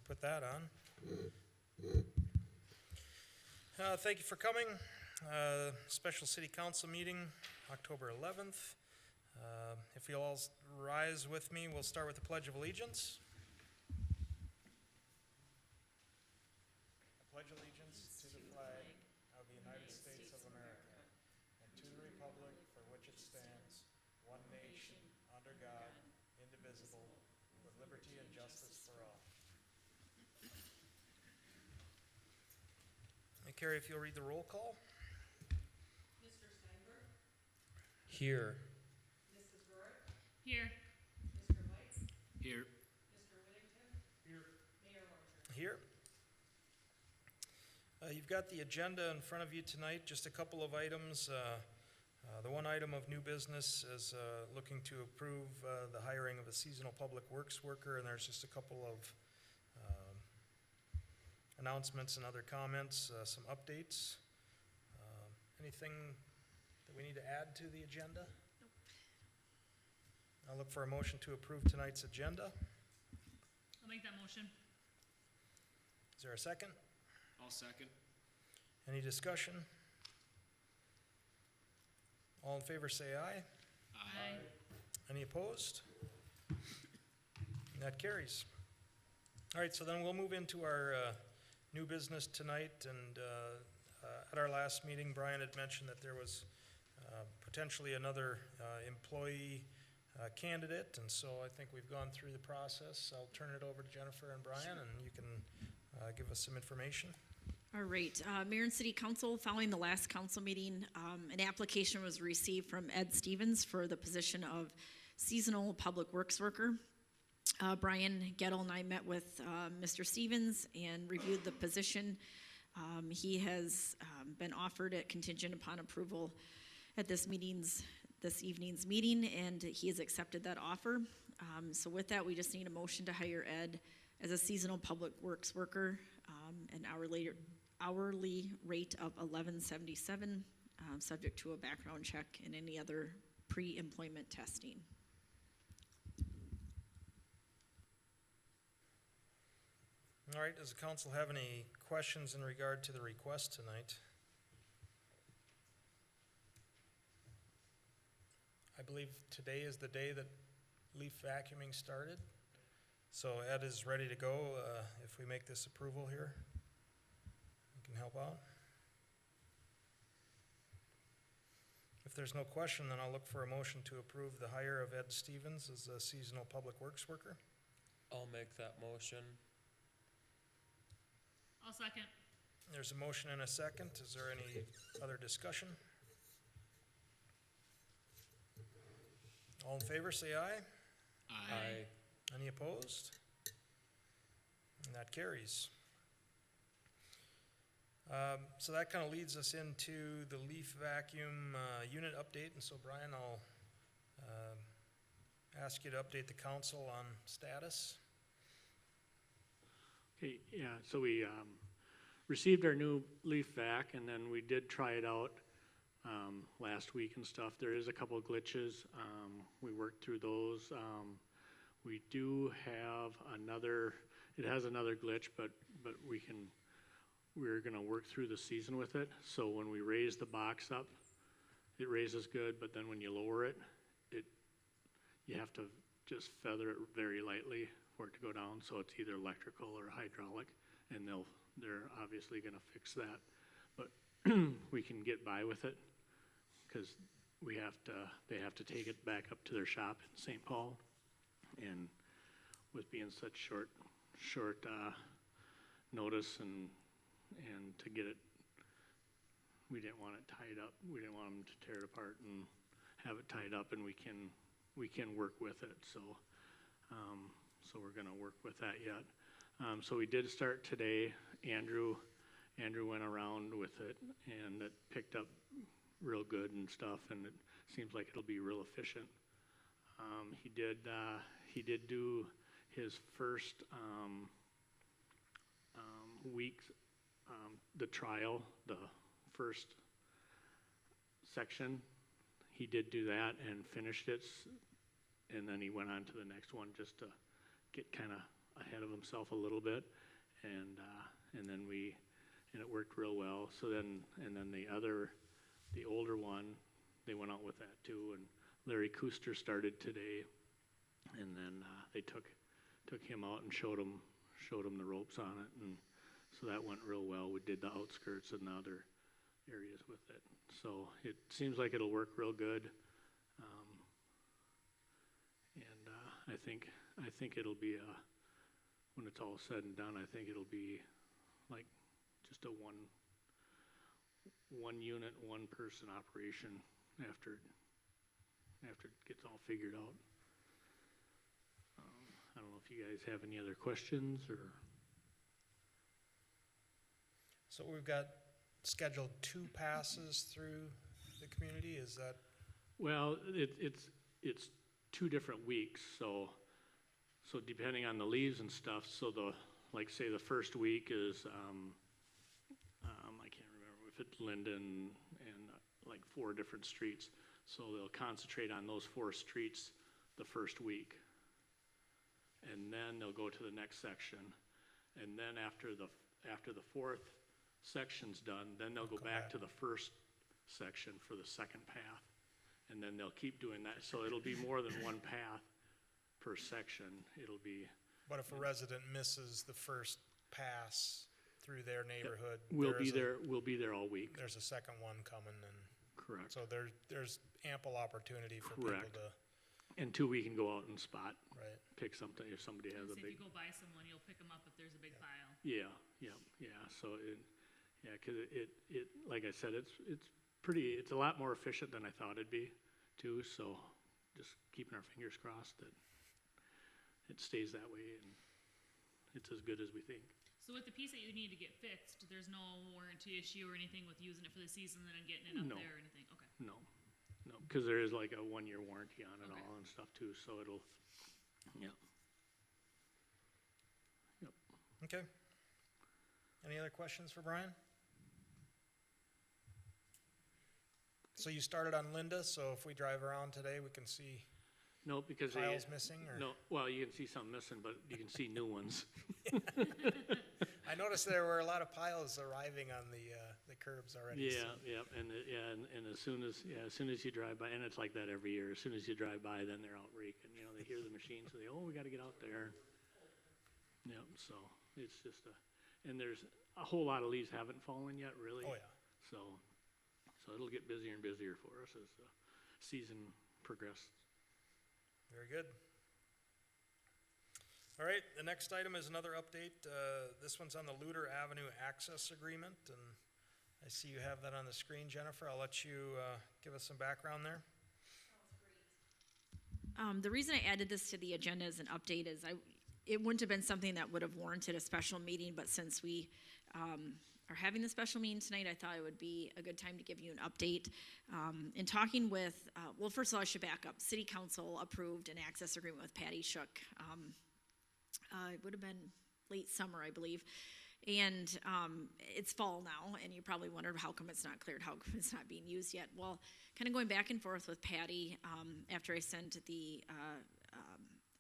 put that on. Thank you for coming. Special City Council meeting, October 11th. If you'll all rise with me, we'll start with the Pledge of Allegiance. I pledge allegiance to the flag of the United States of America and to the republic for which it stands, one nation, under God, indivisible, with liberty and justice for all. And Carrie, if you'll read the roll call. Mr. Steinberg? Here. Mrs. Rourke? Here. Mr. White? Here. Mr. Whittington? Here. Mayor Rogers? Here. You've got the agenda in front of you tonight, just a couple of items. The one item of new business is looking to approve the hiring of a seasonal public works worker, and there's just a couple of announcements and other comments, some updates. Anything that we need to add to the agenda? Nope. I'll look for a motion to approve tonight's agenda. I'll make that motion. Is there a second? I'll second. Any discussion? All in favor say aye. Aye. Any opposed? That carries. All right, so then we'll move into our new business tonight. And at our last meeting, Brian had mentioned that there was potentially another employee candidate. And so I think we've gone through the process. I'll turn it over to Jennifer and Brian, and you can give us some information. All right, Mayor and City Council, following the last council meeting, an application was received from Ed Stevens for the position of seasonal public works worker. Brian Gettle and I met with Mr. Stevens and reviewed the position. He has been offered it contingent upon approval at this evening's meeting, and he has accepted that offer. So with that, we just need a motion to hire Ed as a seasonal public works worker, an hourly rate of $11.77, subject to a background check and any other pre-employment testing. All right, does the council have any questions in regard to the request tonight? I believe today is the day that leaf vacuuming started. So Ed is ready to go if we make this approval here. We can help out. If there's no question, then I'll look for a motion to approve the hire of Ed Stevens as a seasonal public works worker. I'll make that motion. I'll second. There's a motion and a second. Is there any other discussion? All in favor, say aye. Aye. Any opposed? And that carries. So that kind of leads us into the leaf vacuum unit update. And so Brian, I'll ask you to update the council on status. Okay, yeah, so we received our new leaf vac, and then we did try it out last week and stuff. There is a couple of glitches. We worked through those. We do have it has another glitch, but we're gonna work through the season with it. So when we raise the box up, it raises good, but then when you lower it, you have to just feather it very lightly for it to go down. So it's either electrical or hydraulic, and they're obviously gonna fix that. But we can get by with it because they have to take it back up to their shop in St. Paul. And with being such short notice and to get it, we didn't want it tied up. We didn't want them to tear it apart and have it tied up, and we can work with it. So we're gonna work with that yet. So we did start today. Andrew went around with it, and it picked up real good and stuff, and it seems like it'll be real efficient. He did do his first week, the trial, the first section. He did do that and finished it, and then he went on to the next one just to get kind of ahead of himself a little bit. and then it worked real well. So then, and then the older one, they went out with that too, and Larry Kuster started today, and then, they took him out and showed him the ropes on it, and so that went real well. We did the outskirts and the other areas with it. So it seems like it'll work real good. I think it'll be when it's all said and done, I think it'll be like just a one unit, one person operation after it gets all figured out. I don't know if you guys have any other questions or. So we've got scheduled 2 passes through the community, is that? Well, it's 2 different weeks, so depending on the leaves and stuff, so like say the first week is, I can't remember if it's Linden and like 4 different streets, so they'll concentrate on those 4 streets the first week. And then they'll go to the next section, and then after the 4th section's done, then they'll go back to the first section for the second path. And then they'll keep doing that, so it'll be more than 1 path per section. It'll be. What if a resident misses the first pass through their neighborhood? We'll be there all week. There's a second one coming, and Correct. so there's ample opportunity for Correct. people to, And 2, we can go out and spot, right? pick something if somebody has a If big. you go by someone, you'll pick them up if there's a big pile. Yeah. So cause it, like I said, it's a lot more efficient than I thought it'd be too, so just keeping our fingers crossed that it stays that way and it's as good as we think. So with the piece that you need to get fixed, there's no warranty issue or anything with using it for the season and then getting it up No. there or anything? Okay. No, cause there is like a 1-year warranty on it Okay. all and stuff too, so it'll, yeah. Okay. Any other questions for Brian? So you started on Linda, so if we drive around today, we can see No, because piles missing, or? no, well, you can see some missing, but you can see new ones. I noticed there were a lot of piles arriving on the curbs already. so- And as soon as you drive by, and it's like that every year, as soon as you drive by, then they're out raking, they hear the machines, so we gotta get out there. Yep, so it's just and there's a whole lot of leaves haven't fallen yet, really. Oh, yeah. So it'll get busier and busier for us as the season progresses. Very good. All right, the next item is another update. This one's on the Luter Avenue Access Agreement, and I see you have that on the screen, Jennifer. I'll let you give us some background there. The reason I added this to the agenda as an update is it wouldn't have been something that would have warranted a special meeting, but since we are having the special meeting tonight, I thought it would be a good time to give you an update. In talking with, well, first of all, I should back up. City Council approved an access agreement with Patty Shook. It would have been late summer, I believe. And it's fall now, and you probably wondered how come it's not cleared, how come it's not being used yet. Well, kind of going back and forth with Patty, after I sent the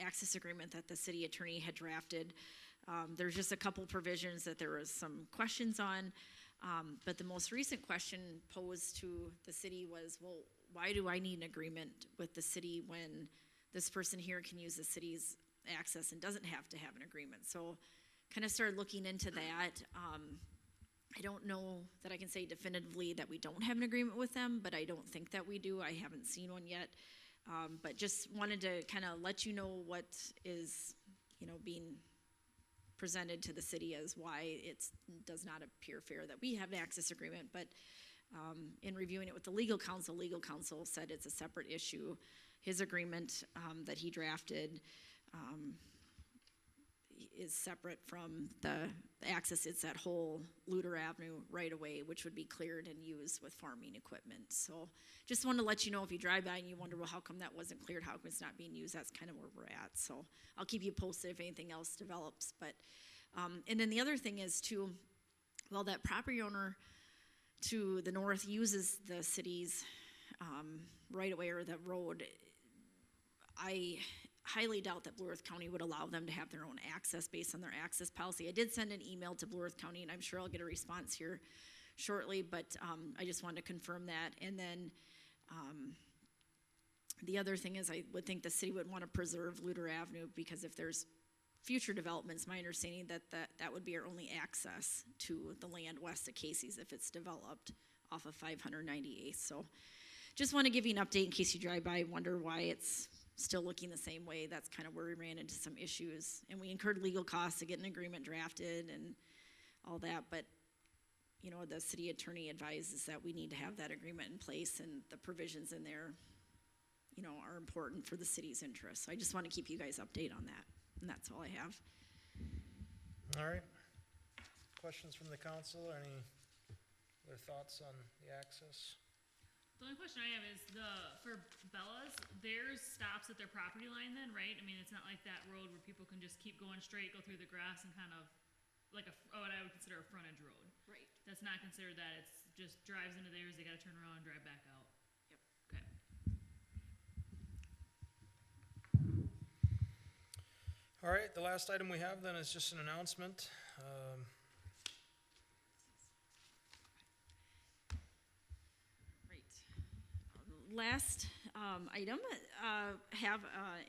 access agreement that the city attorney had drafted, there's just a couple provisions that there was some questions on. But the most recent question posed to the city was, well, why do I need an agreement with the city when this person here can use the city's access and doesn't have to have an agreement? So kind of started looking into that. I don't know that I can say definitively that we don't have an agreement with them, but I don't think that we do. I haven't seen one yet. But just wanted to kind of let you know what is, being presented to the city as why it does not appear fair that we have an access agreement. But in reviewing it with the legal counsel said it's a separate issue. His agreement that he drafted is separate from the access. It's that whole Luter Avenue right away, which would be cleared and used with farming equipment. So just wanted to let you know, if you drive by and you wonder, well, how come that wasn't cleared? How come it's not being used? That's kind of where we're at. So I'll keep you posted if anything else develops. But and then the other thing is too, well, that property owner to the north uses the city's right away or the road. highly doubt that Blue Earth County would allow them to have their own access based on their access policy. I did send an email to Blue Earth County, and I'm sure I'll get a response here shortly, but I just wanted to confirm that. And then the other thing is I would think the city would want to preserve Luter Avenue, because if there's future developments, my understanding that would be our only access to the land west of Casey's if it's developed off of 598th. So just want to give you an update in case you drive by and wonder why it's still looking the same way. That's kind of where we ran into some issues, and we incurred legal costs to get an agreement drafted and all that, but you know, the city attorney advises that we need to have that agreement in place, and the provisions in there, you know, are important for the city's interests. So I just want to keep you guys updated on that, and that's all I have. All right. Questions from the council? Any other thoughts on the access? The only question I have is for Bella's, theirs stops at their property line then, right? I mean, it's not like that road where people can just keep going straight, go through the grass and kind of like what I would consider a frontage road. Right. That's not considered that, it's just drives into theirs, they gotta turn around and drive back out. Yep. Okay. All right, the last item we have then is just an announcement. Last item, have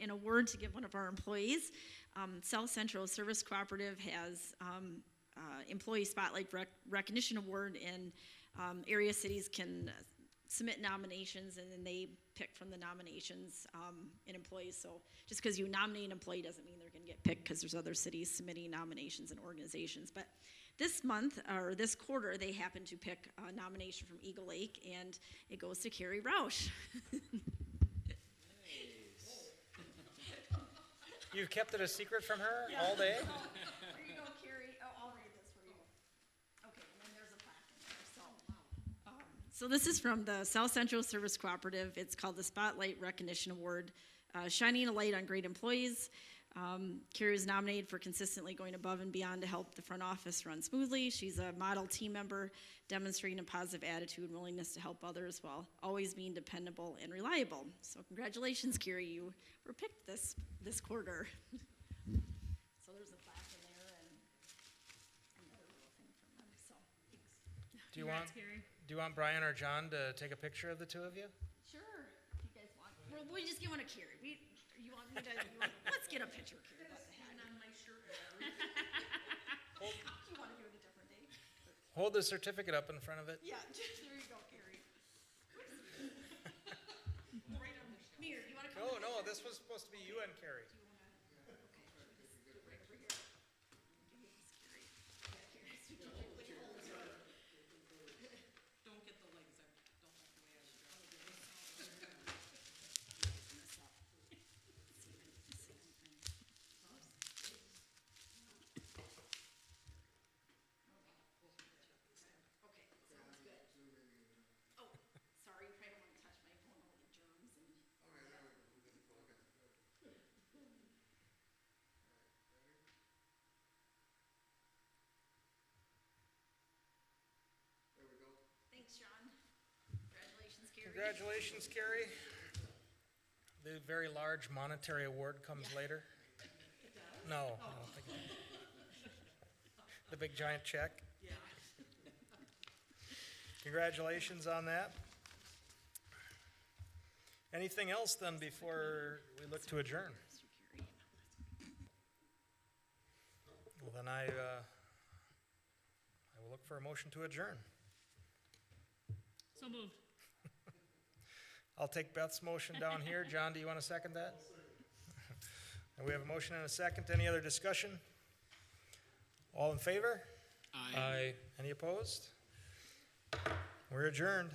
an award to give one of our employees. South Central Service Cooperative has Employee Spotlight Recognition Award, and area cities can submit nominations, and then they pick from the nominations an employee. So just because you nominate an employee doesn't mean they're going to get picked, because there's other cities submitting nominations and organizations. But this month, or this quarter, they happen to pick a nomination from Eagle Lake, and it goes to Carrie Roush. You've kept it a secret from her all day? There you go, Carrie. Oh, I'll read this for you. Okay, and then there's a plaque in there. So this is from the South Central Service Cooperative. It's called the Spotlight Recognition Award, shining a light on great employees. Carrie was nominated for consistently going above and beyond to help the front office run smoothly. She's a model team member, demonstrating a positive attitude and willingness to help others while always being dependable and reliable. So congratulations, Carrie, you were picked this quarter. So there's a plaque in there and another little thing from them, so thanks. Do Congrats, Carrie. you want Brian or John to take a picture of the two of you? Sure, if you guys want. Well, we just want to Carrie. You want me to, let's get a picture, Carrie. What the heck? On my shirt. You want to do it a different day? Hold the certificate up in front of it. Yeah, there you go, Carrie. Right on the Mir, you want to come? No, this was supposed to be you and Carrie. Don't get the legs, I don't like the way I was dressed. Okay, sounds good. Oh, sorry, you probably don't want to touch my phone, all the germs and. Thanks, John. Congratulations, Carrie. Congratulations, Carrie. The very large monetary award comes later. No, I don't think. The big giant check. Yeah. Congratulations on that. Anything else then before we look to adjourn? Well, then I will look for a motion to adjourn. So moved. I'll take Beth's motion down here. John, do you want to second that? And we have a motion and a second. Any other discussion? All in favor? Aye. Any opposed? We're adjourned.